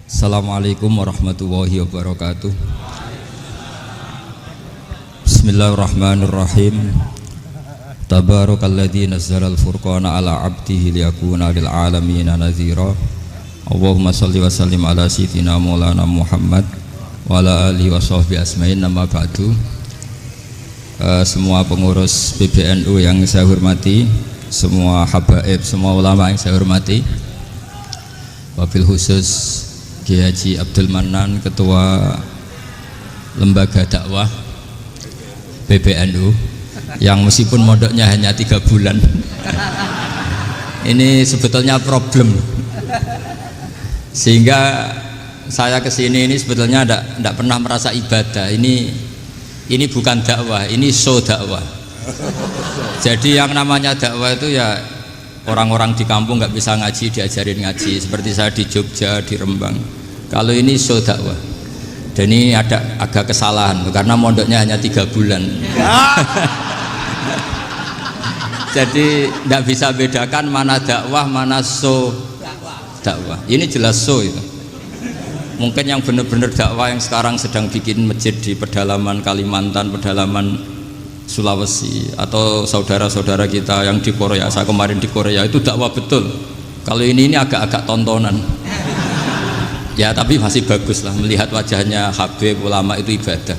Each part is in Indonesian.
Assalamualaikum warahmatullahi wabarakatuh. Bismillahirrahmanirrahim. Tabarakalladzi nazzalal furqana ala 'abdihi liyakuna lil 'alamin nadhira. Allahumma shalli wa sallim ala sayyidina Maulana Muhammad wa ala alihi wa sahbihi asma'in. Nama ba'du. Semua pengurus PBNU yang saya hormati, semua habaib, semua ulama yang saya hormati, wabil khusus Kiai Haji Abdul Manan, Ketua Lembaga Dakwah PBNU, yang meskipun mondoknya hanya 3 bulan ini sebetulnya problem, sehingga saya kesini ini sebetulnya tidak pernah merasa ibadah. Ini bukan dakwah, ini show dakwah. Jadi yang namanya dakwah itu ya orang-orang di kampung nggak bisa ngaji, diajarin ngaji. Seperti saya di Jogja, di Rembang. Kalau ini show dakwah. Dan ini ada agak kesalahan karena mondoknya hanya 3 bulan. Jadi tidak bisa bedakan mana dakwah, mana show dakwah. Ini jelas show itu. Mungkin yang benar-benar dakwah yang sekarang sedang bikin masjid di pedalaman Kalimantan, pedalaman Sulawesi, atau saudara-saudara kita yang di Korea, saya kemarin di Korea, itu dakwah betul. Kalau ini agak-agak tontonan ya, tapi masih bagus lah, melihat wajahnya habib ulama itu ibadah.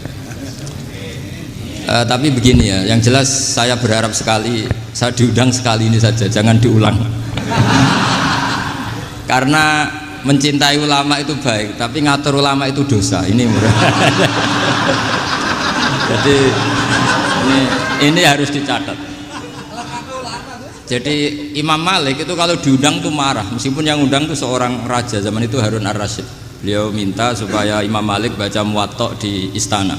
Tapi begini ya, yang jelas saya berharap sekali, saya diundang sekali ini saja, jangan diulang. Karena mencintai ulama itu baik, tapi ngatur ulama itu dosa. Ini jadi ini harus dicatat. Jadi Imam Malik itu kalau diundang tuh marah, meskipun yang undang tuh seorang raja zaman itu, Harun ar-Rasyid. Beliau minta supaya Imam Malik baca Muwatta di istana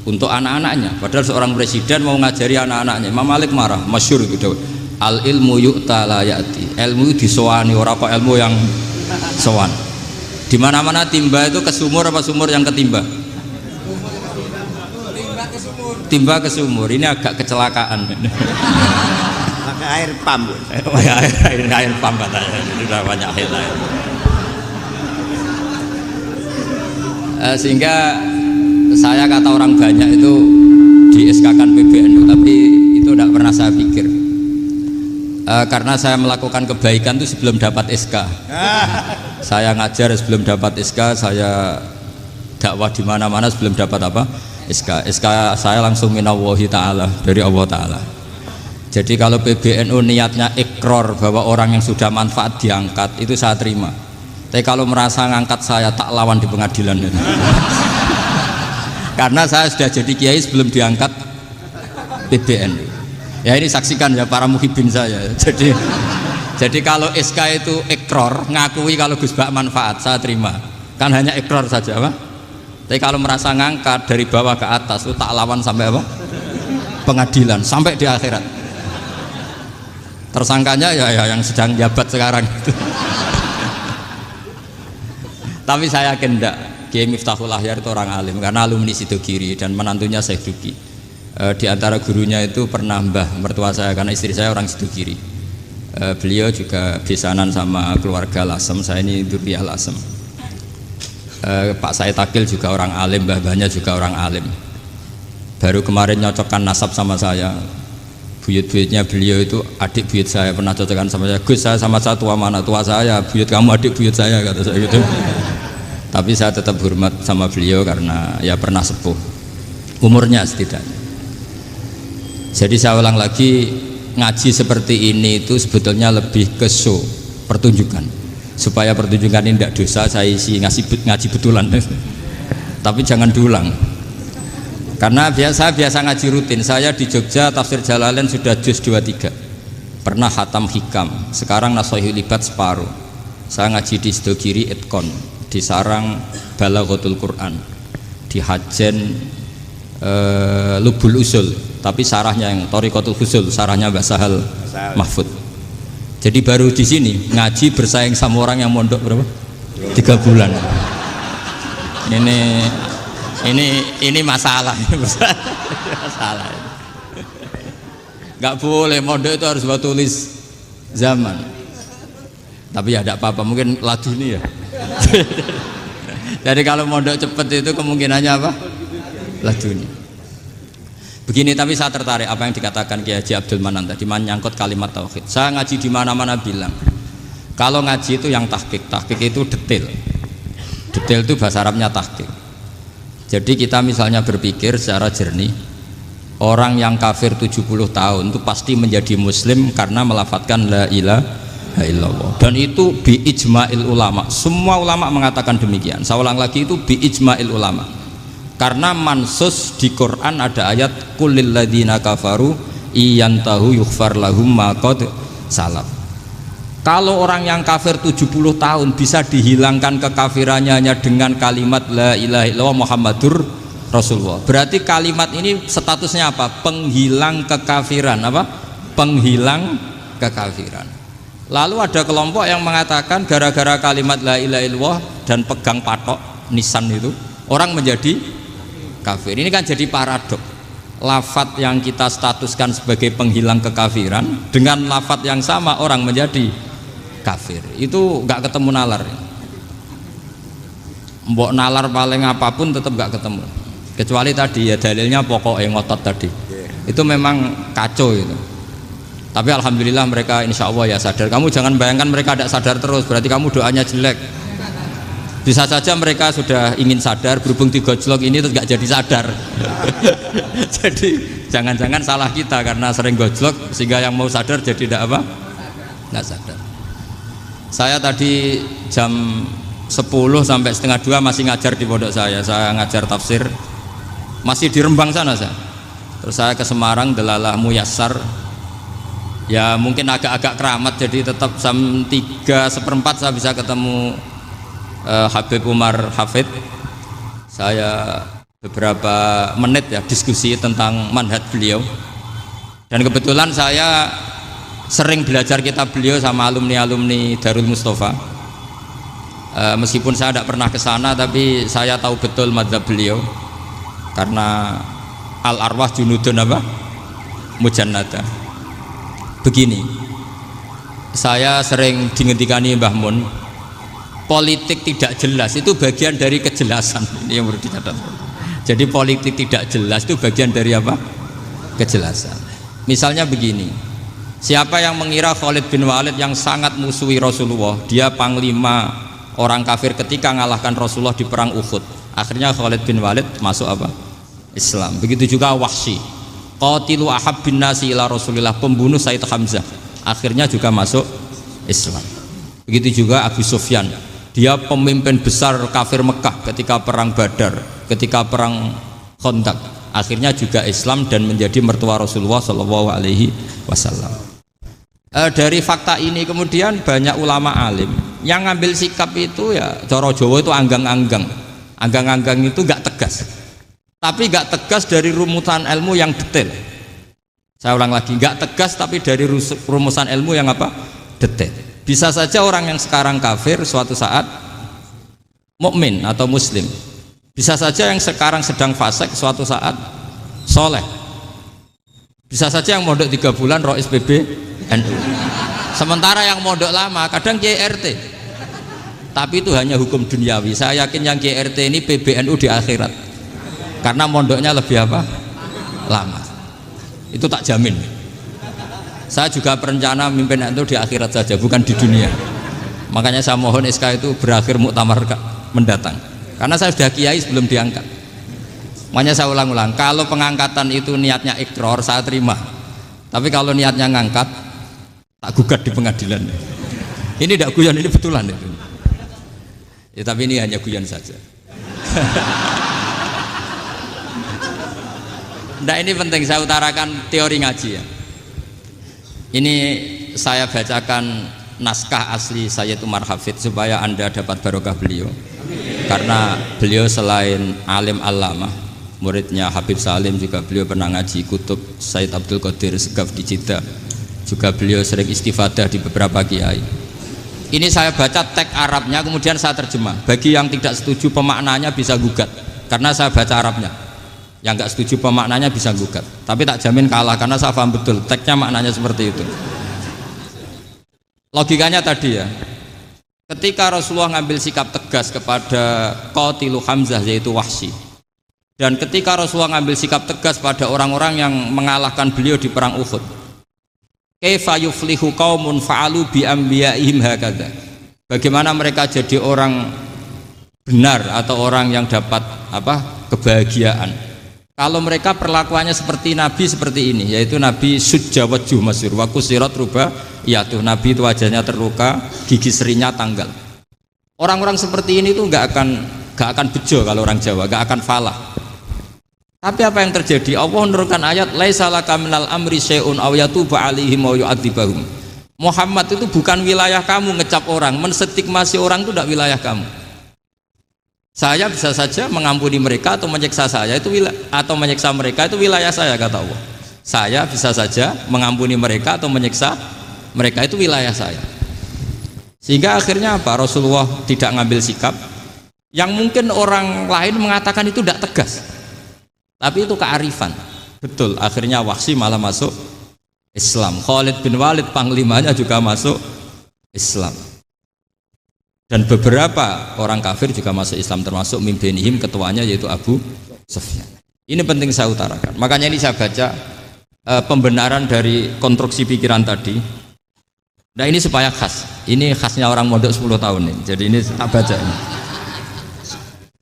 untuk anak-anaknya, padahal seorang presiden mau ngajari anak-anaknya. Imam Malik marah, masyhur gitu, al ilmu yu'ta la ya'ti, ilmu disowani, ora kok ilmu yang sowan. Di mana-mana timba itu ke sumur apa sumur yang ketimba? Timba ke sumur. Ini agak kecelakaan. Pakai air pam. Air pam katanya. Sudah banyak air. Sehingga saya kata orang banyak itu di SK-kan PBNU, tapi itu tidak pernah saya pikir. Karena saya melakukan kebaikan itu sebelum dapat SK. Saya ngajar sebelum dapat SK, saya dakwah di mana-mana sebelum dapat apa? SK saya langsung minallahi ta'ala, dari Allah ta'ala. Jadi kalau PBNU niatnya ikrar bahwa orang yang sudah manfaat diangkat, itu saya terima. Tapi kalau merasa ngangkat saya, tak lawan di pengadilan itu. Karena saya sudah jadi kiai sebelum diangkat PBNU. Ya ini saksikan ya para muhibin saya. Jadi kalau SK itu ikrar, ngakui kalau Gus Bak manfaat, saya terima. Kan hanya ikrar saja, apa? Tapi kalau merasa ngangkat dari bawah ke atas itu tak lawan sampai apa? Pengadilan, sampai di akhirat. Tersangkanya ya yang sedang jabat sekarang itu. Tapi saya yakin enggak, Kiai Miftahul Ahyar itu orang alim karena alumni Sidogiri dan menantunya Syekh Duki. Di antara gurunya itu pernah mbah mertua saya, karena istri saya orang Sidogiri. Beliau juga besanan sama keluarga Lasem, saya ini Dzurriyyah Lasem. Pak Said Akil juga orang alim, mbah-mbahnya juga orang alim. Baru kemarin nyocokkan nasab sama saya. Buyut-buyutnya beliau itu adik buyut saya, pernah cocokkan sama saya. Gus, saya sama saya tua mana? Tua saya, buyut kamu adik buyut saya, kata saya gitu. Tapi saya tetap hormat sama beliau karena ya pernah sepuh umurnya setidaknya. Jadi saya ulang lagi, ngaji seperti ini itu sebetulnya lebih ke show, pertunjukan. Supaya pertunjukan ini tidak dosa, saya isi ngaji betulan. Tapi jangan diulang. Karena biasa ngaji rutin. Saya di Jogja tafsir Jalalain sudah juz 23. Pernah khatam hikam. Sekarang Nashahul Ibad separuh. Saya ngaji di Sidogiri Itkon, di Sarang Balaghatul Quran, di Hajen Lubul Usul, tapi sarahnya yang Thariqatul Husul, sarahnya Mbah Sahal Mahfud. Jadi baru di sini ngaji bersaing sama orang yang mondok berapa? 3 bulan. Ini masalah. Masalah. Nggak boleh mondok itu harus buat tulis zaman. Tapi ya tidak apa-apa, mungkin laduni ya. Jadi kalau mondok cepet itu kemungkinannya apa? Laduni. Begini, tapi saya tertarik apa yang dikatakan Kiai Haji Abdul Manan tadi menyangkut kalimat tauhid. Saya ngaji di mana-mana bilang, kalau ngaji itu yang tahqiq itu detail. Detail itu bahasa Arabnya tahqiq. Jadi kita misalnya berpikir secara jernih, orang yang kafir 70 tahun itu pasti menjadi muslim karena melafadzkan la ilaha illallah. Dan itu bi ijma'il ulama. Semua ulama mengatakan demikian. Saya ulang lagi, itu bi ijma'il ulama. Karena mansus di Quran ada ayat kulil ladina kafaru iyantahu yughfar lahum ma qad salaf. Kalau orang yang kafir 70 tahun bisa dihilangkan kekafirannya hanya dengan kalimat la ilaha illallah Muhammadur Rasulullah. Berarti kalimat ini statusnya apa? Penghilang kekafiran, apa? Penghilang kekafiran. Lalu ada kelompok yang mengatakan gara-gara kalimat la ilaha illallah dan pegang patok nisan itu orang menjadi kafir. Ini kan jadi paradok. Lafat yang kita statuskan sebagai penghilang kekafiran dengan lafat yang sama orang menjadi kafir. Itu nggak ketemu nalar. Mbok nalar paling apapun tetap nggak ketemu. Kecuali tadi ya dalilnya pokok yang ngotot tadi. Itu memang kacau itu. Tapi alhamdulillah mereka insya Allah ya sadar. Kamu jangan bayangkan mereka tidak sadar terus. Berarti kamu doanya jelek. Bisa saja mereka sudah ingin sadar, berhubung digojlok ini terus nggak jadi sadar. Jadi jangan-jangan salah kita karena sering gojlok sehingga yang mau sadar jadi tidak apa? Nggak sadar. Saya tadi jam 10 sampai setengah 2 masih ngajar di pondok saya. Saya ngajar tafsir masih di Rembang sana saya. Terus saya ke Semarang Delalah Muyassar. Ya mungkin agak-agak keramat jadi tetap jam 3:15 saya bisa ketemu Habib Umar Hafid. Saya beberapa menit ya diskusi tentang manhaj beliau, dan kebetulan saya sering belajar kitab beliau sama alumni-alumni Darul Mustafa. Meskipun saya tidak pernah ke sana, tapi saya tahu betul mazhab beliau karena al arwah junudun apa? Mujannada. Begini, saya sering dingendikani Mbah Mun, politik tidak jelas itu bagian dari kejelasan. Ini yang perlu dicatat. Jadi politik tidak jelas itu bagian dari apa? Kejelasan. Misalnya begini, siapa yang mengira Khalid bin Walid yang sangat musuhi Rasulullah, dia panglima orang kafir ketika ngalahkan Rasulullah di perang Uhud, akhirnya Khalid bin Walid masuk apa? Islam. Begitu juga Wahsy, qatilu ahabbin nasi ila Rasulillah, pembunuh Sayyid Hamzah, akhirnya juga masuk Islam. Begitu juga Abu Sufyan, dia pemimpin besar kafir Mekah ketika perang Badar, ketika perang Khandaq, akhirnya juga Islam dan menjadi mertua Rasulullah Shallallahu Alaihi Wasallam. Dari fakta ini kemudian banyak ulama alim yang ngambil sikap itu ya coro Jawa itu anggang-anggang. Anggang-anggang itu nggak tegas, tapi nggak tegas dari rumusan ilmu yang detail. Saya ulang lagi, nggak tegas tapi dari rumusan ilmu yang apa? Detail. Bisa saja orang yang sekarang kafir suatu saat mukmin atau muslim. Bisa saja yang sekarang sedang fasik suatu saat soleh. Bisa saja yang mondok 3 bulan rois PBNU. Sementara yang mondok lama kadang KRT. Tapi itu hanya hukum duniawi. Saya yakin yang KRT ini PBNU di akhirat. Karena mondoknya lebih apa? Lama. Itu tak jamin. Saya juga berencana mimpin itu di akhirat saja, bukan di dunia. Makanya saya mohon SK itu berakhir muktamar mendatang. Karena saya sudah kiai sebelum diangkat. Makanya saya ulang-ulang, kalau pengangkatan itu niatnya ikrar, saya terima. Tapi kalau niatnya ngangkat, tak gugat di pengadilan. Ini tidak guyon, ini betulan itu. Ya, tapi ini hanya guyon saja. Nah, ini penting saya utarakan teori ngaji ya. Ini saya bacakan naskah asli Sayyid Umar Hafid supaya Anda dapat barokah beliau. Karena beliau selain alim allamah, muridnya Habib Salim, juga beliau pernah ngaji kutub Sayyid Abdul Qadir Segaf di Jeddah. Juga beliau sering istifadah di beberapa kiai. Ini saya baca teks Arabnya, kemudian saya terjemah. Bagi yang tidak setuju pemaknanya bisa gugat, karena saya baca Arabnya. Yang nggak setuju pemaknanya bisa gugat, tapi tak jamin kalah karena saya paham betul teksnya maknanya seperti itu. Logikanya tadi ya, ketika Rasulullah ngambil sikap tegas kepada Qatilu Hamzah yaitu Wahsy, dan ketika Rasulullah ngambil sikap tegas pada orang-orang yang mengalahkan beliau di perang Uhud, kaifa yuflihu qaumun fa'alu bi anbiya'ihim hakadha, bagaimana mereka jadi orang benar atau orang yang dapat kebahagiaan kalau mereka perlakuannya seperti Nabi seperti ini, yaitu Nabi sujjawajjuh masyhur wa kusirat ruba, yaitu Nabi itu wajahnya terluka, gigi serinya tanggal. Orang-orang seperti ini tuh nggak akan bejo kalau orang Jawa, nggak akan falah. Tapi apa yang terjadi? Allah menurunkan ayat laisa laka minal amri syai'un aw yatuba 'alaihim aw yu'adzibahum. Muhammad itu bukan wilayah kamu ngecap orang, menstigmasi orang itu tidak wilayah kamu. Saya bisa saja mengampuni mereka atau menyiksa saya itu atau menyiksa mereka itu wilayah saya, kata Allah. Saya bisa saja mengampuni mereka atau menyiksa mereka itu wilayah saya. Sehingga akhirnya apa? Rasulullah tidak ngambil sikap yang mungkin orang lain mengatakan itu tidak tegas. Tapi itu kearifan. Betul, akhirnya Wahsy malah masuk Islam. Khalid bin Walid panglimanya juga masuk Islam. Dan beberapa orang kafir juga masuk Islam, termasuk mimbenihim, ketuanya yaitu Abu Sufyan. Ini penting saya utarakan. Makanya ini saya baca pembenaran dari konstruksi pikiran tadi. Nah ini supaya khas. Ini khasnya orang mondok 10 tahun nih. Jadi ini tak baca ini.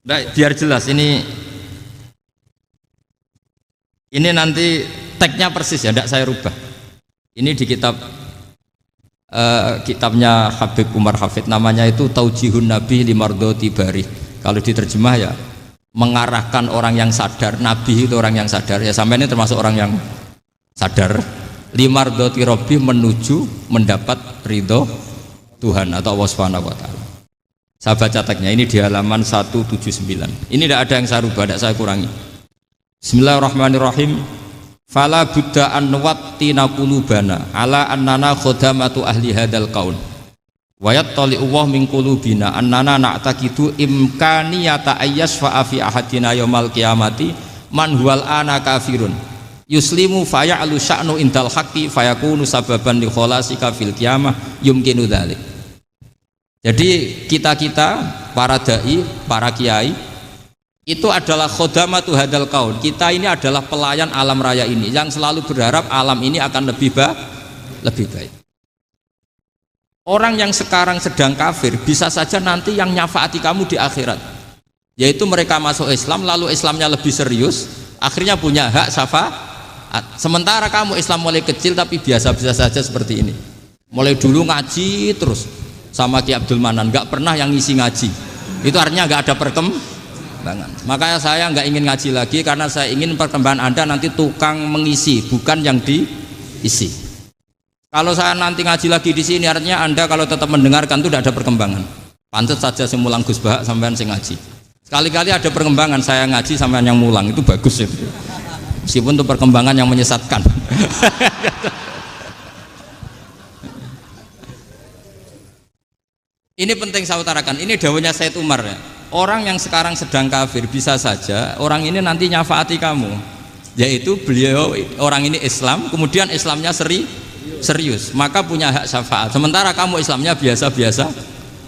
Nah, biar jelas ini nanti tagnya persis ya, tidak saya rubah. Ini di kitabnya Habib Umar Hafid, namanya itu Taujihun Nabi Limardoti Bari. Kalau diterjemah ya mengarahkan orang yang sadar, Nabi itu orang yang sadar ya, sampai ini termasuk orang yang sadar, Limardoti Robbi, menuju mendapat ridho Tuhan atau Allah Subhanahu wa Ta'ala. Saya baca tagnya ini di halaman 179. Ini tidak ada yang saya rubah, tidak saya kurangi. Bismillahirrahmanirrahim. Fala buddha an nuwattina qulubana ala annana khodamatu ahli hadal qaun wa yattali Allah min qulubina annana na'taqidu imkaniyata ayyasfa'a fi ahadina yaumal qiyamati man huwal ana kafirun yuslimu faya'lu sya'nu indal haqqi fayakunu sababan li kholasika fil qiyamah yumkinu dzalik. Jadi kita para dai, para kiai itu adalah khodamatu hadal kaun. Kita ini adalah pelayan alam raya ini yang selalu berharap alam ini akan lebih baik. Orang yang sekarang sedang kafir bisa saja nanti yang nyafaati kamu di akhirat, yaitu mereka masuk Islam lalu Islamnya lebih serius, akhirnya punya hak syafaat. Sementara kamu Islam mulai kecil tapi biasa-biasa saja seperti ini, mulai dulu ngaji terus sama Ki Abdul Manan, nggak pernah yang ngisi ngaji, itu artinya nggak ada perkembangan. Makanya saya nggak ingin ngaji lagi karena saya ingin perkembangan Anda nanti tukang mengisi, bukan yang diisi. Kalau saya nanti ngaji lagi di sini artinya Anda kalau tetap mendengarkan itu tidak ada perkembangan. Pantes saja semulang Gus Bahak sampean sing ngaji. Sekali-kali ada perkembangan, saya ngaji sampean yang mulang, itu bagus itu. Meskipun itu perkembangan yang menyesatkan. Ini penting saya utarakan. Ini dawuhnya Said Umar ya. Orang yang sekarang sedang kafir bisa saja orang ini nanti nyafaati kamu, yaitu beliau orang ini Islam, kemudian Islamnya serius, maka punya hak syafaat. Sementara kamu Islamnya biasa-biasa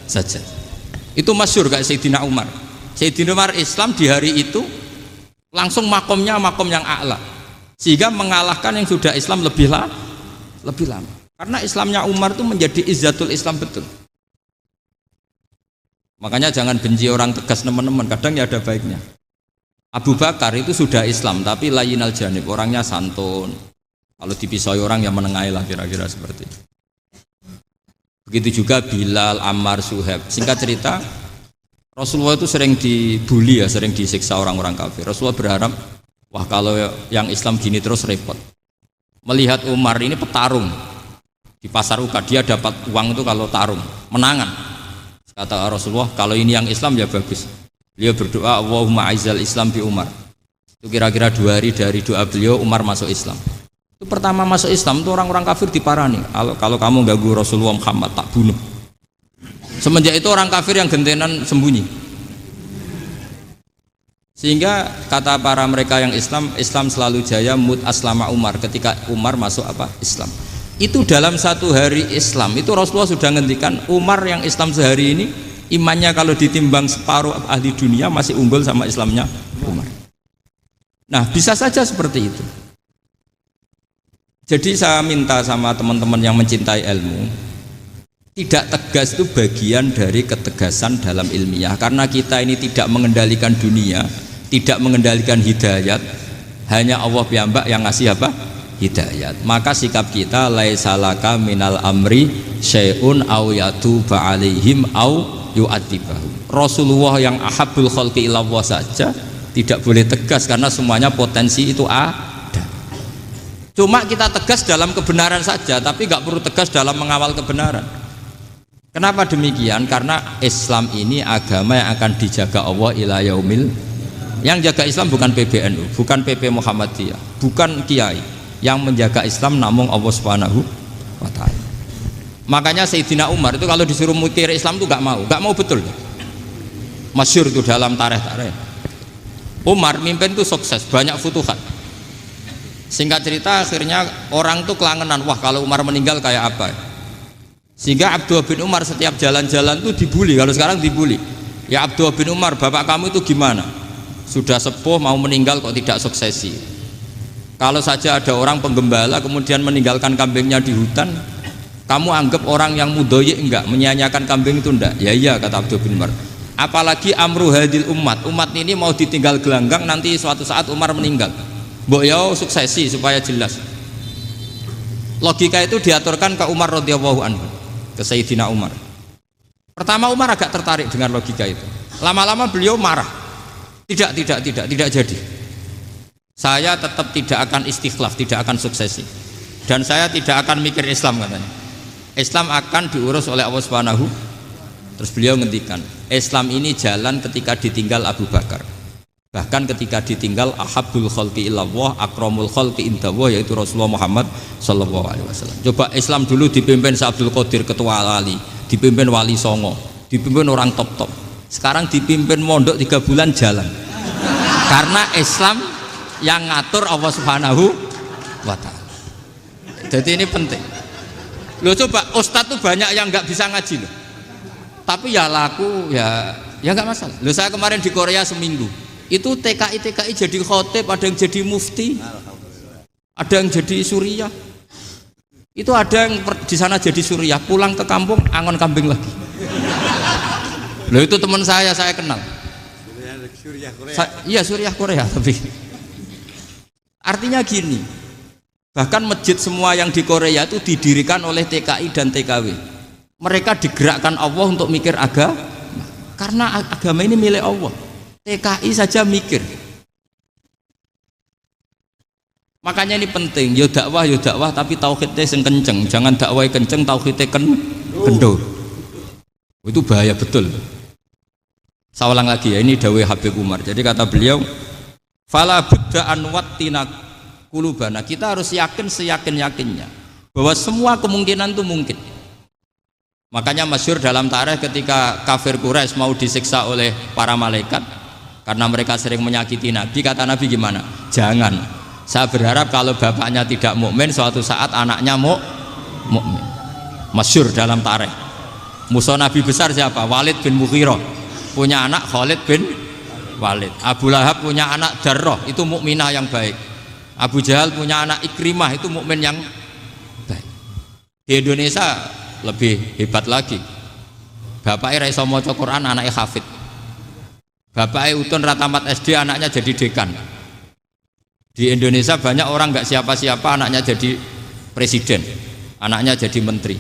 saja. Itu masyhur kayak Sayyidina Umar. Sayyidina Umar Islam di hari itu langsung makomnya makom yang a'la, sehingga mengalahkan yang sudah Islam lebih lama. Karena Islamnya Umar itu menjadi izzatul Islam betul. Makanya jangan benci orang tegas teman-teman, kadang ya ada baiknya. Abu Bakar itu sudah Islam tapi layinal janib, orangnya santun. Kalau dipisoi orang yang menengahi lah, kira-kira seperti itu. Begitu juga Bilal, Ammar, Suhaib. Singkat cerita, Rasulullah itu sering dibully ya, sering disiksa orang-orang kafir. Rasulullah berharap, wah kalau yang Islam gini terus repot. Melihat Umar ini petarung di pasar Uka, dia dapat uang itu kalau tarung, menangan. Kata Rasulullah, kalau ini yang Islam ya bagus. Beliau berdoa, Allahumma aizal Islam bi Umar. Itu kira-kira 2 hari dari doa beliau, Umar masuk Islam. Itu pertama masuk Islam itu orang-orang kafir diparani. Kalau kamu ganggu Rasulullah Muhammad tak bunuh. Semenjak itu orang kafir yang gentenan sembunyi. Sehingga kata para mereka yang Islam selalu jaya mut aslama Umar, ketika Umar masuk Islam. Itu dalam satu hari Islam itu Rasulullah sudah ngendikan Umar yang Islam sehari ini imannya kalau ditimbang separuh ahli dunia masih unggul sama Islamnya Umar. Nah bisa saja seperti itu. Jadi saya minta sama teman-teman yang mencintai ilmu, tidak tegas itu bagian dari ketegasan dalam ilmiah. Karena kita ini tidak mengendalikan dunia, tidak mengendalikan hidayat, hanya Allah piyambak yang ngasih apa? Hidayat. Maka sikap kita laisalaka minal amri syai'un aw yatuba alaihim aw yu'adzibahum. Rasulullah yang ahabbul khalqi ilallah saja tidak boleh tegas karena semuanya potensi itu ada. Cuma kita tegas dalam kebenaran saja, tapi nggak perlu tegas dalam mengawal kebenaran. Kenapa demikian? Karena Islam ini agama yang akan dijaga Allah ila yaumil. Yang jaga Islam bukan PBNU, bukan PP Muhammadiyah, bukan kiai. Yang menjaga Islam namun Allah Subhanahu wa taala. Makanya Sayyidina Umar itu kalau disuruh mikir Islam itu nggak mau betul. Masyhur itu dalam tarikh-tarikh. Umar mimpin itu sukses, banyak futuhat. Singkat cerita akhirnya orang tuh kelangenan, wah kalau Umar meninggal kayak apa. Sehingga Abdullah bin Umar setiap jalan-jalan tuh dibully. Kalau sekarang dibully, ya Abdullah bin Umar, bapak kamu itu gimana? Sudah sepuh mau meninggal kok tidak suksesi. Kalau saja ada orang penggembala kemudian meninggalkan kambingnya di hutan, kamu anggap orang yang mudoyik enggak, menyia-nyiakan kambing itu enggak? Ya iya, kata Abdullah bin Umar. Apalagi amru hadil umat ini mau ditinggal gelanggang, nanti suatu saat Umar meninggal. Mbok ya suksesi supaya jelas. Logika itu diaturkan ke Umar radhiyallahu anhu, ke Sayyidina Umar. Pertama Umar agak tertarik dengan logika itu. Lama-lama beliau marah. Tidak jadi. Saya tetap tidak akan istikhlaf, tidak akan suksesi. Dan saya tidak akan mikir Islam katanya. Islam akan diurus oleh Allah Subhanahu. Terus beliau ngendikan, Islam ini jalan ketika ditinggal Abu Bakar. Bahkan ketika ditinggal ahabbul khalqi ilallah akramul khalqi indallah, yaitu Rasulullah Muhammad sallallahu alaihi wasallam. Coba Islam dulu dipimpin Abdul Qadir ketua wali, dipimpin Wali Songo, dipimpin orang top. Sekarang dipimpin mondok 3 bulan jalan. Karena Islam yang ngatur Allah Subhanahu wa taala. Jadi ini penting. Loh coba ustadz tuh banyak yang nggak bisa ngaji loh. Tapi ya laku ya nggak masalah. Loh saya kemarin di Korea seminggu. Itu TKI jadi khotib, ada yang jadi mufti, ada yang jadi suriah. Itu ada yang di sana jadi suriah, pulang ke kampung angon kambing lagi. Loh itu teman saya kenal. Suriah Korea. Iya suriah Korea tapi. Artinya gini, bahkan masjid semua yang di Korea itu didirikan oleh TKI dan TKW. Mereka digerakkan Allah untuk mikir agama, karena agama ini milik Allah. TKI saja mikir. Makanya ini penting, yo dakwah tapi tauhidnya sing kenceng, jangan dakwah kenceng tauhidnya kendor. Itu bahaya betul. Saya ulang lagi ya, ini dawuh Habib Umar. Jadi kata beliau, fala budda an wattina qulubana. Kita harus yakin seyakin-yakinnya bahwa semua kemungkinan itu mungkin. Makanya masyhur dalam tarikh ketika kafir Quraisy mau disiksa oleh para malaikat karena mereka sering menyakiti Nabi, kata Nabi gimana? Jangan. Saya berharap kalau bapaknya tidak mukmin, suatu saat anaknya mukmin. Masyhur dalam tarikh. Musuh Nabi besar siapa? Walid bin Mughirah. Punya anak Khalid bin Walid. Abu Lahab punya anak Darrah, itu mukminah yang baik. Abu Jahal punya anak Ikrimah, itu mukmin yang baik. Di Indonesia lebih hebat lagi. Bapaknya ra iso maca Quran, anaknya hafid. Bapaknya Utun Ratamat SD, anaknya jadi dekan. Di Indonesia banyak orang nggak siapa-siapa, anaknya jadi presiden, anaknya jadi menteri.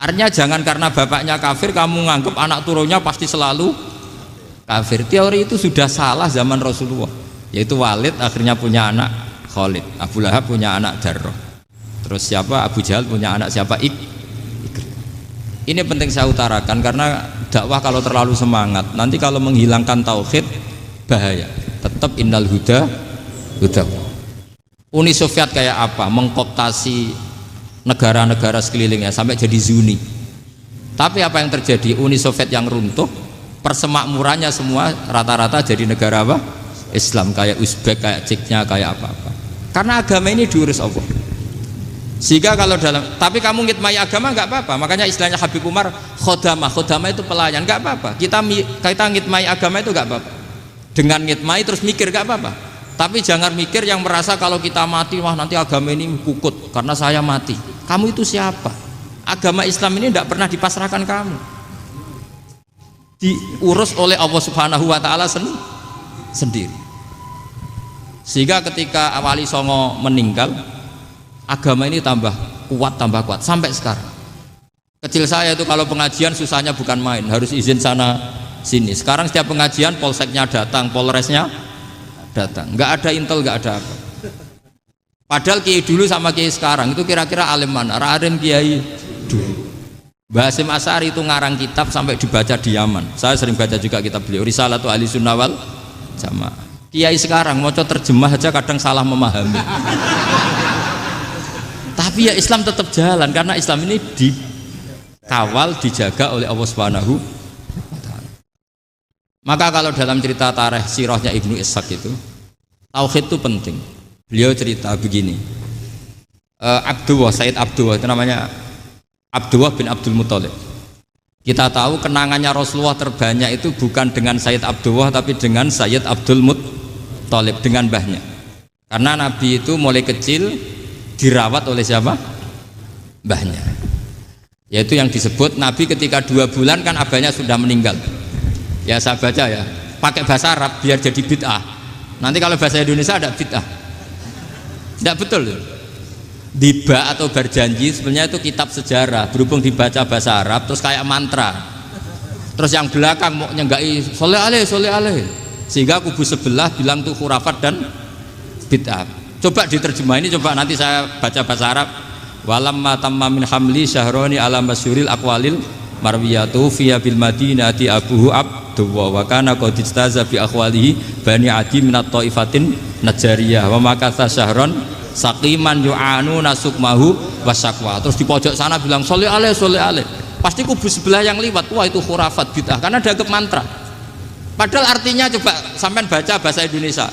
Artinya jangan karena bapaknya kafir kamu nganggep anak turunnya pasti selalu kafir. Teori itu sudah salah zaman Rasulullah. Yaitu Walid akhirnya punya anak Khalid, Abu Lahab punya anak Darrah. Terus siapa? Abu Jahal punya anak siapa? Ini penting saya utarakan karena dakwah kalau terlalu semangat nanti kalau menghilangkan tauhid bahaya. Tetap innal huda. Uni Soviet kayak apa? Mengkooptasi negara-negara sekelilingnya sampai jadi Zuni. Tapi apa yang terjadi? Uni Soviet yang runtuh, persemakmurannya semua rata-rata jadi negara apa? Islam, kayak Uzbek, kayak Ceknya, kayak apa-apa. Karena agama ini diurus Allah. Sehingga kalau tapi kamu ngitmai agama nggak apa-apa. Makanya istilahnya Habib Umar khodamah itu pelayan, nggak apa-apa. Kita ngitmai agama itu nggak apa-apa. Dengan ngitmai terus mikir nggak apa-apa. Tapi jangan mikir yang merasa kalau kita mati, wah nanti agama ini kukut karena saya mati. Kamu itu siapa? Agama Islam ini tidak pernah dipasrahkan kamu. Diurus oleh Allah Subhanahu wa taala sendiri. Sehingga ketika Wali Songo meninggal, agama ini tambah kuat sampai sekarang. Kecil saya itu kalau pengajian susahnya bukan main, harus izin sana sini. Sekarang setiap pengajian polseknya datang, polresnya datang, nggak ada intel, nggak ada apa. Padahal kiai dulu sama kiai sekarang itu kira-kira alim mana? Alim kiai dulu. Mbah Hasyim Asy'ari itu ngarang kitab sampai dibaca di Yaman. Saya sering baca juga kitab beliau, Risalatu Ahli Sunnah wal Jamaah. Kiai sekarang mau terjemah aja kadang salah memahami. Tapi ya Islam tetap jalan karena Islam ini dikawal, dijaga oleh Allah Subhanahu wa taala. Maka kalau dalam cerita tarikh sirahnya Ibnu Ishaq itu, tauhid itu penting. Beliau cerita begini. Sayyid Abdullah itu namanya Abdullah bin Abdul Muthalib. Kita tahu kenangannya Rasulullah terbanyak itu bukan dengan Sayyid Abdullah tapi dengan Sayyid Abdul Muthalib, dengan mbahnya. Karena Nabi itu mulai kecil dirawat oleh siapa? Mbahnya. Yaitu yang disebut Nabi ketika 2 bulan kan abahnya sudah meninggal. Ya saya baca ya, pakai bahasa Arab biar jadi bid'ah. Nanti kalau bahasa Indonesia ada bid'ah. Tidak betul. Diba atau berjanji sebenarnya itu kitab sejarah, berhubung dibaca bahasa Arab terus kayak mantra. Terus yang belakang mau nyenggai soleh aleh, sehingga kubu sebelah bilang tuh khurafat dan bid'ah. Coba diterjemah ini, coba nanti saya baca bahasa Arab. Walamma tamma min hamli syahroni ala masyuril aqwalil marwiyatu fiya bil madinati abuhu Abdullah wa kana qad istaza bi akhwalihi bani adi minat taifatin najariyah wa makatha syahron saqiman yu'anu nasukmahu wasakwa. Terus di pojok sana bilang soleh aleh, pasti kubu sebelah yang liwat, wah itu khurafat bid'ah karena dianggap mantra. Padahal artinya coba sampean baca bahasa Indonesia.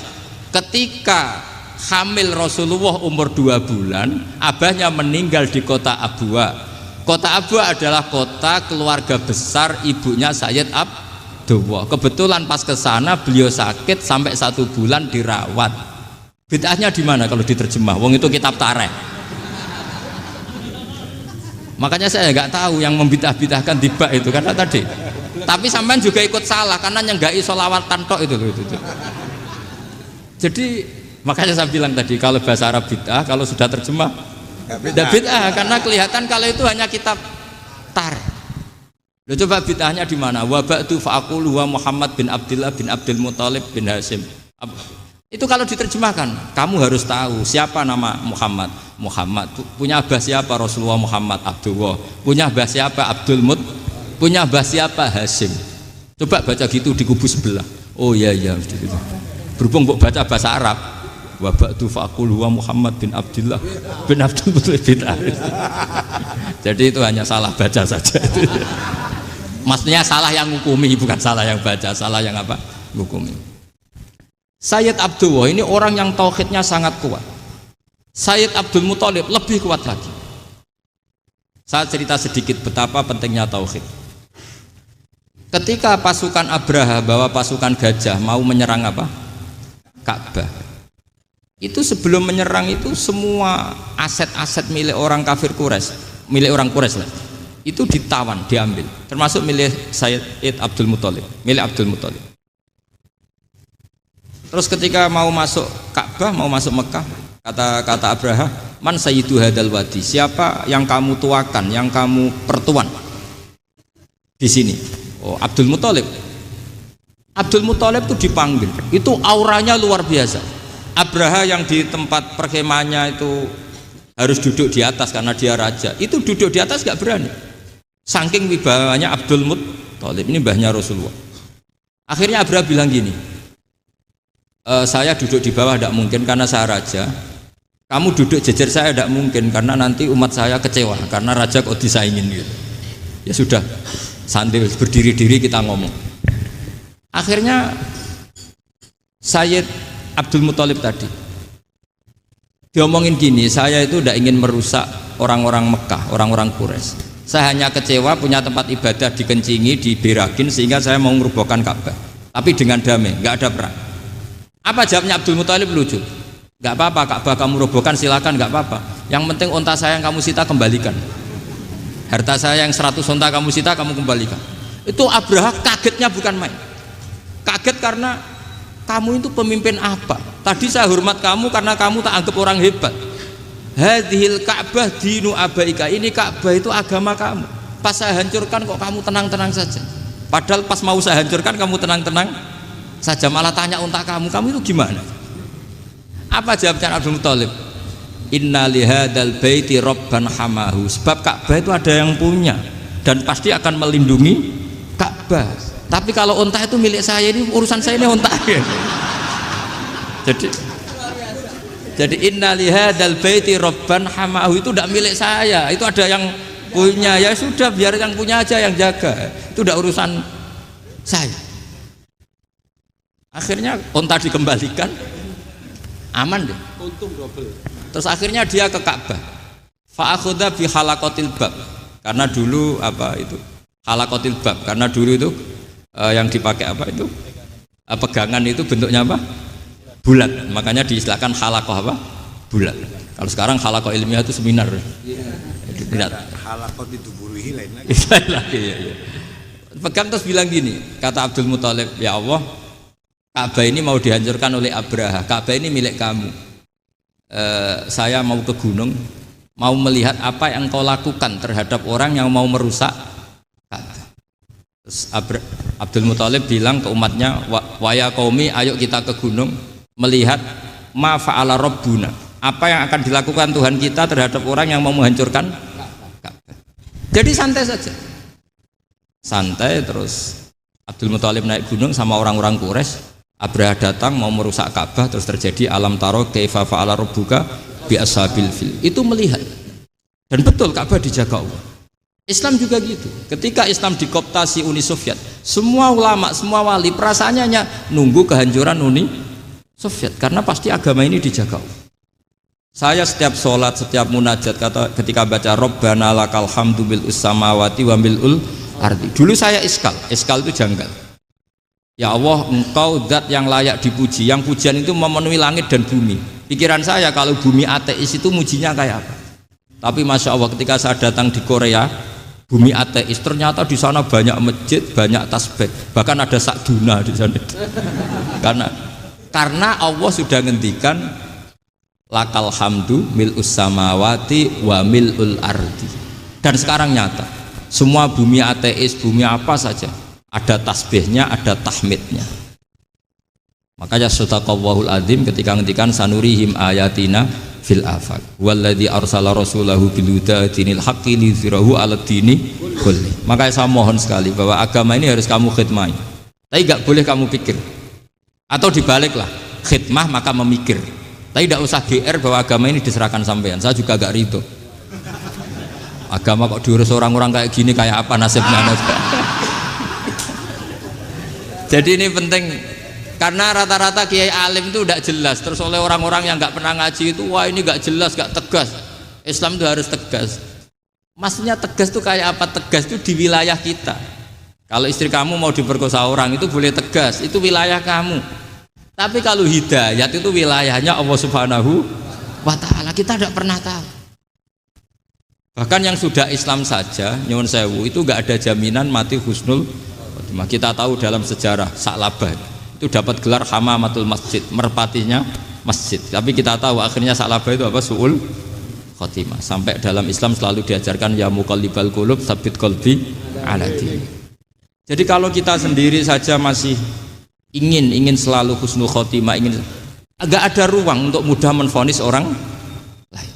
Ketika hamil Rasulullah umur 2 bulan, abahnya meninggal di kota Abwa. Kota Abwa adalah kota keluarga besar ibunya Sayyid Abdullah. Kebetulan pas ke sana beliau sakit sampai 1 bulan dirawat. Bid'ahnya di mana kalau diterjemah? Wong itu kitab tarikh. Makanya saya nggak tahu yang membidah-bidahkan tiba itu karena tadi. Tapi sampean juga ikut salah karena nyenggai sholawat tantok itu. Jadi makanya saya bilang tadi kalau bahasa Arab bid'ah, kalau sudah terjemah tidak bid'ah karena kelihatan kalau itu hanya kitab tarikh. Loh, coba bid'ahnya di mana? Wa ba'du fa'aqulu wa Muhammad bin Abdullah bin Abdul Muthalib bin Hasyim. Itu kalau diterjemahkan, kamu harus tahu siapa nama Muhammad. Muhammad punya abah siapa? Rasulullah Muhammad Abdullah. Punya abah siapa? Abdul Mut. Punya abah siapa? Hasyim. Coba baca gitu di kubu sebelah. Oh iya gitu. Berhubung baca bahasa Arab. Wa ba'du fa'aqulu wa Muhammad bin Abdullah bin Abdul Muthalib bin Hasyim. Jadi itu hanya salah baca saja. Maksudnya salah yang hukumi, bukan salah yang baca, salah yang apa? Hukumi. Sayyid Abdullah ini orang yang tauhidnya sangat kuat. Sayyid Abdul Muthalib lebih kuat lagi. Saya cerita sedikit betapa pentingnya tauhid. Ketika pasukan Abraha bawa pasukan gajah mau menyerang apa? Ka'bah. Itu sebelum menyerang itu semua aset-aset milik orang kafir Quraisy, milik orang Quraisy lah. Itu ditawan, diambil. Termasuk milik Sayyid Abdul Muthalib, milik Abdul Muthalib. Terus ketika mau masuk Ka'bah, mau masuk Mekah, kata Abraha, man sayyidu hadal wadi, siapa yang kamu tuakan, yang kamu pertuan di sini? Oh, Abdul Muthalib. Abdul Muthalib itu dipanggil, itu auranya luar biasa. Abraha yang di tempat perkemahannya itu harus duduk di atas karena dia raja, itu duduk di atas gak berani. Saking wibawanya Abdul Muthalib, ini mbahnya Rasulullah. Akhirnya Abraha bilang gini, saya duduk di bawah tidak mungkin karena saya raja. Kamu duduk jejer saya tidak mungkin karena nanti umat saya kecewa karena raja kok disaingin gitu. Ya sudah, sambil berdiri-diri kita ngomong. Akhirnya Sayyid Abdul Muthalib tadi Diomongin gini, saya itu tidak ingin merusak orang-orang Mekah, orang-orang Quraisy. Saya hanya kecewa punya tempat ibadah dikencingi, diberakin sehingga saya mau merubuhkan Ka'bah. Tapi dengan damai, nggak ada perang. Apa jawabnya Abdul Muthalib? Lucu. Nggak apa-apa, Ka'bah kamu robohkan silakan, nggak apa-apa. Yang penting unta saya yang kamu sita kembalikan. Harta saya yang 100 unta kamu sita kamu kembalikan. Itu Abraha kagetnya bukan main. Kaget karena kamu itu pemimpin apa? Tadi saya hormat kamu karena kamu tak anggap orang hebat. Hadhil Ka'bah dinu abaika, ini Ka'bah itu agama kamu. Pas saya hancurkan kok kamu tenang-tenang saja. Padahal pas mau saya hancurkan kamu tenang-tenang saja, malah tanya unta kamu itu gimana? Apa jawabnya Abdul Muthalib? Inna lihadal baiti robban hamahu. Sebab Ka'bah itu ada yang punya dan pasti akan melindungi Ka'bah. Tapi kalau unta itu milik saya, ini urusan saya, ini unta. Jadi inna lihadal baiti robban hamahu itu tidak milik saya, itu ada yang punya. Ya sudah, biar yang punya aja yang jaga, itu tidak urusan saya. Akhirnya unta dikembalikan, aman deh, untung double. Terus akhirnya dia ke Ka'bah, fa'akhudha bi halaqatil bab, karena dulu apa itu halaqatil bab, karena dulu itu yang dipakai apa itu pegangan itu bentuknya apa, bulat, makanya diistilahkan halaqah apa, bulat. Kalau sekarang halaqah ilmiah itu seminar. Tidak. Halaqah dituburuhi lain lagi. Lain lagi ya. Pegang terus bilang gini, kata Abdul Muthalib, ya Allah, Ka'bah ini mau dihancurkan oleh Abraha. Ka'bah ini milik kamu. Saya mau ke gunung, mau melihat apa yang kau lakukan terhadap orang yang mau merusak Ka'bah. Terus Abdul Muthalib bilang ke umatnya, wa ya qaumi, ayo kita ke gunung melihat ma fa'ala rabbuna, apa yang akan dilakukan Tuhan kita terhadap orang yang mau menghancurkan Ka'bah. Jadi santai saja, santai. Terus Abdul Muthalib naik gunung sama orang-orang Quraisy. Abraha datang mau merusak Ka'bah, terus terjadi alam taro kaifa fa'ala rabbuka bi ashabil fil. Itu melihat, dan betul Ka'bah dijaga Allah. Islam juga gitu. Ketika Islam dikooptasi Uni Soviet, semua ulama, semua wali perasaannya hanya nunggu kehancuran Uni Soviet, karena pasti agama ini dijaga. Saya setiap sholat, setiap munajat, ketika baca Rabbana lakal hamdu bil samawati wa mil'ul ardi. Dulu saya iskal itu janggal. Ya Allah, engkau zat yang layak dipuji, yang pujian itu memenuhi langit dan bumi. Pikiran saya kalau bumi ateis itu mujinya kayak apa? Tapi masya Allah, ketika saya datang di Korea, bumi ateis, ternyata di sana banyak masjid, banyak tasbih, bahkan ada sakduna di sana. Karena Allah sudah ngendikan lakal hamdu mil'us samawati wa mil'ul ardi. Dan sekarang nyata, semua bumi ateis, bumi apa saja, ada tasbihnya, ada tahmidnya. Makanya sadaqallahul adzim ketika ngendikan sanurihim ayatina fil afaq walladzi arsala rasulahu bil huda dinil haqqi liyuzhirahu 'alad dini kulli. Makanya saya mohon sekali bahwa agama ini harus kamu khidmah. Tapi enggak boleh kamu pikir. Atau dibaliklah, khidmah maka memikir. Tapi tidak usah GR bahwa agama ini diserahkan sampean. Saya juga agak ridho. Agama kok diurus orang-orang kayak gini, kayak apa nasibnya? Jadi ini penting, karena rata-rata kiai alim itu tidak jelas. Terus oleh orang-orang yang nggak pernah ngaji itu, wah ini nggak jelas, nggak tegas. Islam itu harus tegas. Maksudnya tegas itu kayak apa? Tegas itu di wilayah kita. Kalau istri kamu mau diperkosa orang itu boleh tegas, itu wilayah kamu. Tapi kalau hidayat itu wilayahnya Allah Subhanahu wa Ta'ala, kita tidak pernah tahu. Bahkan yang sudah Islam saja, nyuwun sewu, itu nggak ada jaminan mati husnul. Kita tahu dalam sejarah Sa'labah itu dapat gelar hamamatul masjid, merpatinya masjid. Tapi kita tahu akhirnya Sa'labah itu apa? Su'ul khotimah. Sampai dalam Islam selalu diajarkan ya muqallibal qulub tsabbit qalbi ala din. Jadi kalau kita sendiri saja masih ingin selalu husnul khotimah, agak ada ruang untuk mudah menvonis orang lain.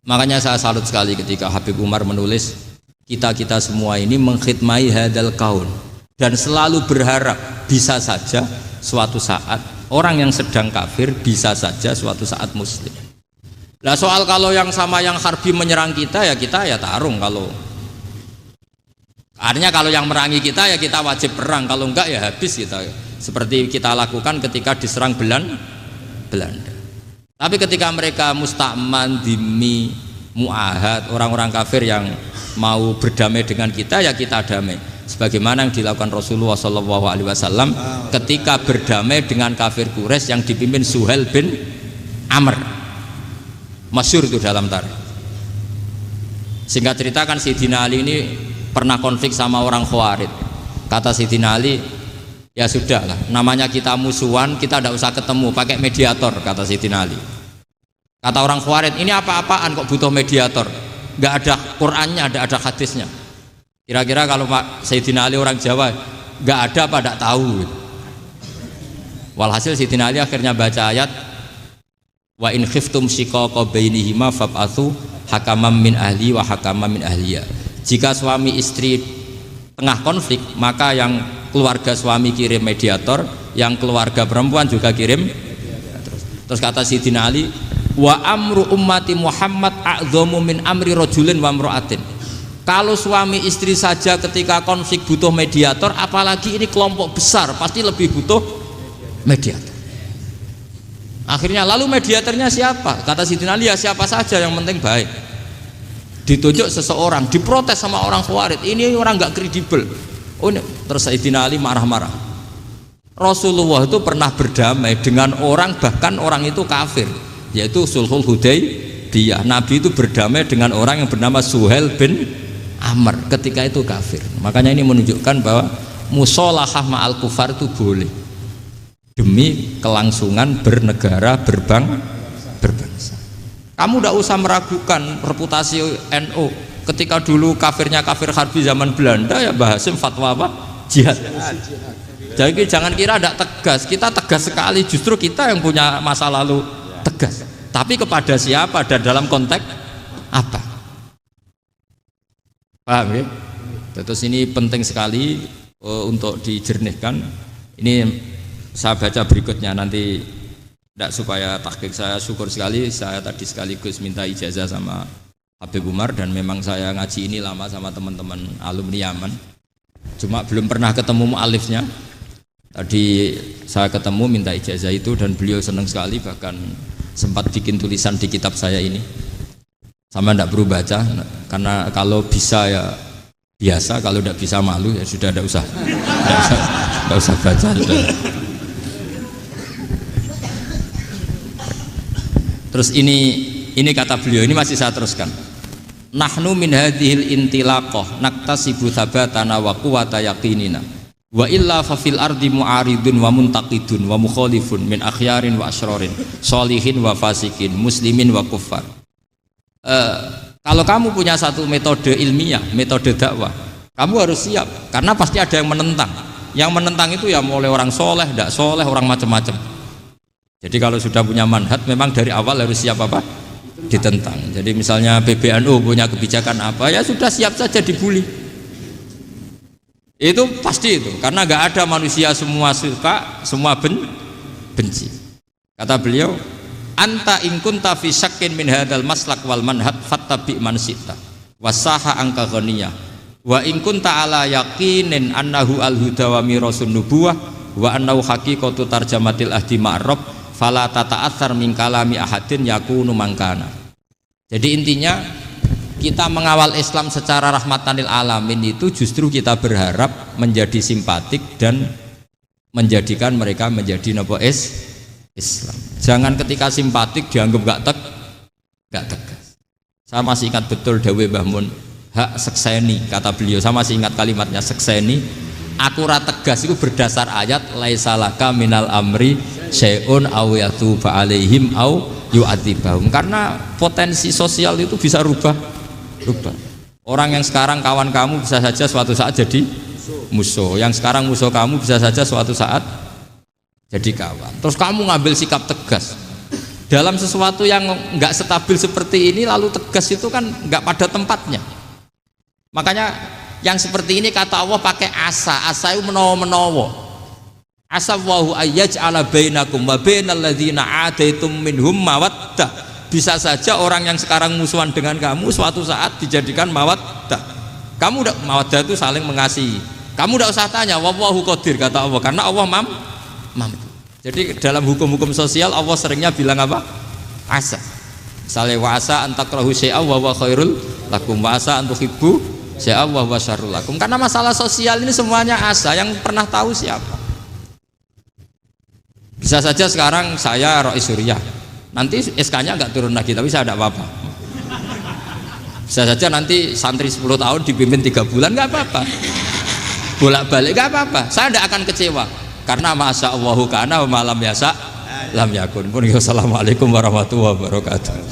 Makanya saya salut sekali ketika Habib Umar menulis kita semua ini mengkhidmai hadal kaun, dan selalu berharap bisa saja suatu saat orang yang sedang kafir bisa saja suatu saat muslim. Nah soal kalau yang sama yang harbi menyerang kita ya tarung. Kalau artinya kalau yang merangi kita ya kita wajib perang, kalau enggak ya habis kita. Seperti kita lakukan ketika diserang Belanda. Tapi ketika mereka musta'man, dhimmi, mu'ahad, orang-orang kafir yang mau berdamai dengan kita, ya kita damai. Sebagaimana yang dilakukan Rasulullah SAW ketika berdamai dengan kafir Quraisy yang dipimpin Suhail bin Amr. Masyhur itu dalam tarikh. Singkat cerita kan Sayyidina Ali ini pernah konflik sama orang Khawarij. Kata Sayyidina Ali, ya sudahlah, namanya kita musuhan, kita tidak usah ketemu, pakai mediator, kata Sayyidina Ali. Kata orang Khawarij, ini apa-apaan kok butuh mediator? Nggak ada Qur'annya, nggak ada hadisnya. Kira-kira kalau Pak Sayyidina Ali orang Jawa, nggak ada apa tidak tahu. Walhasil Sayyidina Ali akhirnya baca ayat, wa in khiftum shiqaqa bainihima fab'atsu hakaman min ahli wa hakaman min ahliya. Jika suami istri tengah konflik, maka yang keluarga suami kirim mediator, yang keluarga perempuan juga kirim. Terus kata Sayyidina Ali, wa amru ummati Muhammad a'dhamu min amri rajulin wa imra'atin. Kalau suami istri saja ketika konflik butuh mediator, apalagi ini kelompok besar pasti lebih butuh mediator. Akhirnya lalu mediatornya siapa? Kata Sayyidina Ali, ya siapa saja yang penting baik. Ditunjuk seseorang, diprotes sama orang Khawarij, ini orang nggak kredibel. Oh, terus Sayyidina Ali marah-marah. Rasulullah itu pernah berdamai dengan orang, bahkan orang itu kafir, yaitu Sulhul Hudaybiyah. Nabi itu berdamai dengan orang yang bernama Suhail bin Amr, ketika itu kafir. Makanya ini menunjukkan bahwa musolahah ma'al kufar itu boleh demi kelangsungan bernegara, berbangsa. Kamu tidak usah meragukan reputasi NU. Ketika dulu kafirnya kafir harbi zaman Belanda, ya Mbah Hasim fatwa apa? Jihad. Jadi jangan kira tidak tegas, kita tegas sekali, justru kita yang punya masa lalu tegas. Tapi kepada siapa dan dalam konteks apa? Paham ya? Terus ini penting sekali untuk dijernihkan. Ini saya baca berikutnya nanti, tidak supaya tahqiq saya syukur sekali, saya tadi sekaligus minta ijazah sama Habib Umar, dan memang saya ngaji ini lama sama teman-teman alumni Yaman, cuma belum pernah ketemu mu'alifnya. Tadi saya ketemu minta ijazah itu dan beliau senang sekali, bahkan sempat bikin tulisan di kitab saya ini. Sama tidak perlu baca, karena kalau bisa ya biasa, kalau tidak bisa malu ya sudah, tidak usah baca. Terus ini kata beliau, ini masih saya teruskan. Nahnu min hadhil intilaqah naktasibu thabatana wa quwwata yaqinina wa illa fa fil ardi mu'aridun wa muntaqidun wa mukhalifun min akhyarin wa asyrarin sholihin wa fasikin muslimin wa kuffar. Kalau kamu punya satu metode ilmiah, metode dakwah, kamu harus siap, karena pasti ada yang menentang. Yang menentang itu ya mulai orang soleh, tidak soleh, orang macam-macam. Jadi kalau sudah punya manhaj, memang dari awal harus siap apa? Ditentang. Jadi misalnya PBNU punya kebijakan apa, ya sudah siap saja dibully. Itu pasti itu, karena nggak ada manusia semua suka, semua benci. Kata beliau, anta in kunta fi syakkin min hadzal maslak wal manhaj fattabi man syi'ta wasaha angka ghaniyah wa in kunta ala yaqinin annahu al huda wa mirasun nubuwah wa annahu haqiqatu tarjamatil ahdi ma'rab fala tata'atsar min kalami ahadin yakunu mangkana. Jadi intinya kita mengawal Islam secara rahmatan lil alamin itu justru kita berharap menjadi simpatik dan menjadikan mereka menjadi napa Islam. Jangan ketika simpatik dianggap gak tegas. Saya masih ingat betul dawuh Mbah Mun, hak sekseni, kata beliau. Saya masih ingat kalimatnya, sekseni. Aku ra tegas itu berdasar ayat laisalaka minal amri syai'un aw yatuba alaihim aw yu'adzibahum. Karena potensi sosial itu bisa rubah. Orang yang sekarang kawan kamu bisa saja suatu saat jadi musuh. Yang sekarang musuh kamu bisa saja suatu saat jadi kawan. Terus kamu ngambil sikap tegas dalam sesuatu yang nggak stabil seperti ini, lalu tegas itu kan nggak pada tempatnya. Makanya yang seperti ini kata Allah pakai asa itu menawa. Asa wahu ayyaj'ala bainakum wa bainal ladzina ataitum minhum mawaddah. Bisa saja orang yang sekarang musuhan dengan kamu suatu saat dijadikan mawaddah. Kamu udah mawaddah itu saling mengasihi. Kamu udah usah tanya, wallahu qadir, kata Allah, karena Allah mampu. Jadi dalam hukum-hukum sosial Allah seringnya bilang apa? asa. Sale wa asa antakrahu syai'a wa huwa khairul lakum wa asa antuhibbu syai'a wa huwa syarrul lakum. Karena masalah sosial ini semuanya asa, yang pernah tahu siapa? Bisa saja sekarang saya Rois Surya, nanti SK-nya nggak turun lagi, tapi saya tidak apa-apa. Bisa saja nanti santri 10 tahun dipimpin 3 bulan nggak apa-apa, bolak-balik nggak apa-apa, saya tidak akan kecewa karena masya Allahu kana wa malam yasa lam yakun. Assalamualaikum warahmatullahi wabarakatuh.